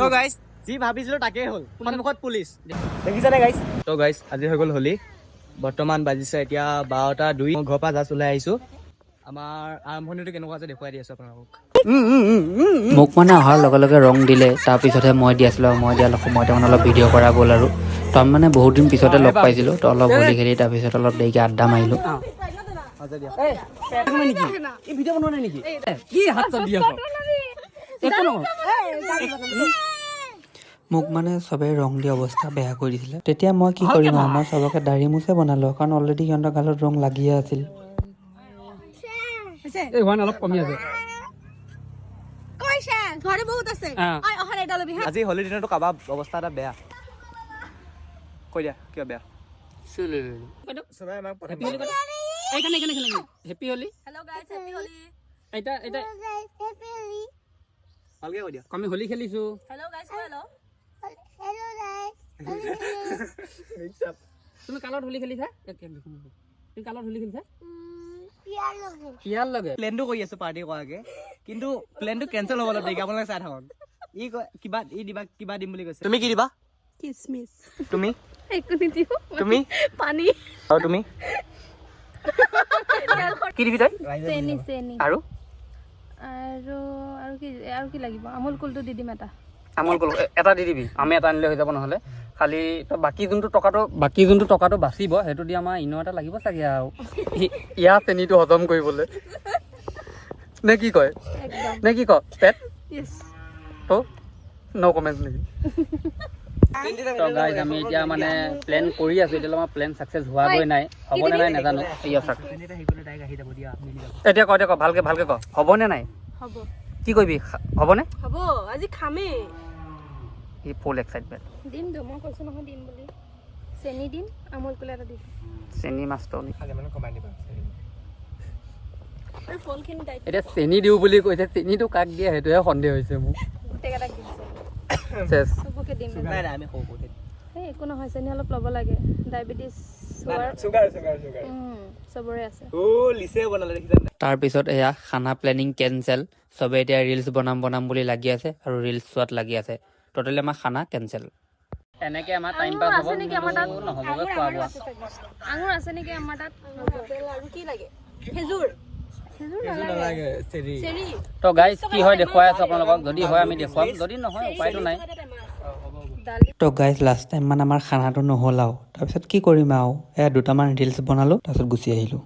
তো গাইস যি ভাবিছিলো তাকেই হ'ল সন্মুখত পুলিচ দেখিছানে গাইস তো গাইস আজি হৈ গ'ল হোলি বৰ্তমান বাজিছে এতিয়া 12:02 মই ঘৰৰ পৰা জাষ্ট ওলাই আহিছো আমাৰ আৰম্ভণিটো কেনেকুৱা আছে দেখুৱাই দি আছো আপোনালোকক মোক মানে অহাৰ লগে লগে ৰং দিলে তাৰপিছতহে মই দি আছিলোঁ আৰু মই দিয়া সময়তে মানে অলপ ভিডিঅ' কৰা গ'ল আৰু তো আমি মানে বহুত দিন পিছতে লগ পাইছিলোঁ তো অলপ হোলি খেলি তাৰপিছত অলপ দেৰিকৈ আড্ডা মাৰিলোঁ মোক মানে চবেই ৰং দি অৱস্থা বেয়া কৰি দিছিলে তেতিয়া মই কি কৰিম আৰু মই চবকে দাঢ়ি মোচে বনালোঁ কাৰণ অলৰেডি সিহঁতৰ গালত ৰং লাগিয়ে আছিল আজি হোলিৰ দিনতো কাবাব অৱস্থা এটা বেয়া কৈ দিয়া কিয় বেয়া হেপী হোলি ভালকে কৈ দিয়া আমি হোলি খেলিছোঁ তুমি কালত হোলি খেলিছা তুমি কালত হোলি খেলিছা পিয়াৰ লগে প্লেনটো কৰি আছো পাৰ্টি কৰাকে কিন্তু প্লেনটো কেনচেল হ'ব অলপ দেৰিকে আপোনালোকে চাই থাকক ই কিবা ই দিবা কিবা দিম বুলি কৈছে তুমি কি দিবা কিসমিস তুমি একো নিদিও তুমি পানী আৰু তুমি কি দিবি তই চেনি চেনি আৰু আৰু আৰু কি লাগিব আমুল কুলটো দি দিম এটা আমুল কল এটা দি দিবি আমি এটা আনিলে হৈ যাব নহ'লে খালি তই বাকী যোনটো টকাটো বাচিব সেইটো দি আমাৰ ইনো এটা লাগিব চাগে আৰু ইয়াৰ চেনিটো হজম কৰিবলৈ নে কি কয় একদম নে কি কয় পেট ইয়েস তো ন' কমেণ্ট নেকি তো গাইজ আমি এতিয়া মানে প্লেন কৰি আছোঁ এতিয়ালৈ আমাৰ প্লেন ছাকচেছ হোৱাগৈ নাই হ'বনে নাই নাজানো ইয়া চাক এতিয়া ক ভালকৈ ক হ'বনে নাই হ'ব কি কৰিবি হ'বনে হ'ব আজি খামেই ই ফুল এক্সাইটমেণ্ট দিম তো মই কৈছো নহয় দিম বুলি চেনি দিম আমুল কুল এটা দিম চেনি মাছটো আৰু ফলখিনি দায়িত্ব এতিয়া চেনি দিওঁ বুলি কৈছে চেনিটো কাক দিয়ে সেইটোহে সন্দেহ হৈছে মোৰ গোটেইকেইটাক দিছে চেছ চবকে দিম নাই নাই আমি সৰু এই একো নহয় চেনি অলপ ল'ব লাগে ডায়েবেটিছ চুগাৰ চবৰে আছে ও লিচে বনালে দেখিছা তাৰপিছত এয়া খানা প্লেনিং কেঞ্চেল চবে এতিয়া ৰিলছ বনাম বুলি লাগি আছে আৰু ৰিলছ চোৱাত লাগি আছে টোটেলি আমাৰ খানা কেঞ্চেল এনেকৈ আমাৰ টাইম পাছ হ'ব নেকি আমাৰ তাত নহ'বগৈ খোৱা বোৱা আঙুৰ আছে নেকি আমাৰ তাত আৰু কি লাগে খেজুৰ নালাগে চেৰি চেৰি তো গাইজ কি হয় দেখুৱাই আছোঁ আপোনালোকক যদি হয় আমি দেখুৱাম যদি নহয় উপায়টো নাই তো গাইজ লাষ্ট টাইম মানে আমাৰ খানাটো নহ'ল আৰু তাৰপিছত কি কৰিম আৰু এয়া দুটামান ৰিলছ বনালোঁ তাৰপিছত গুচি আহিলোঁ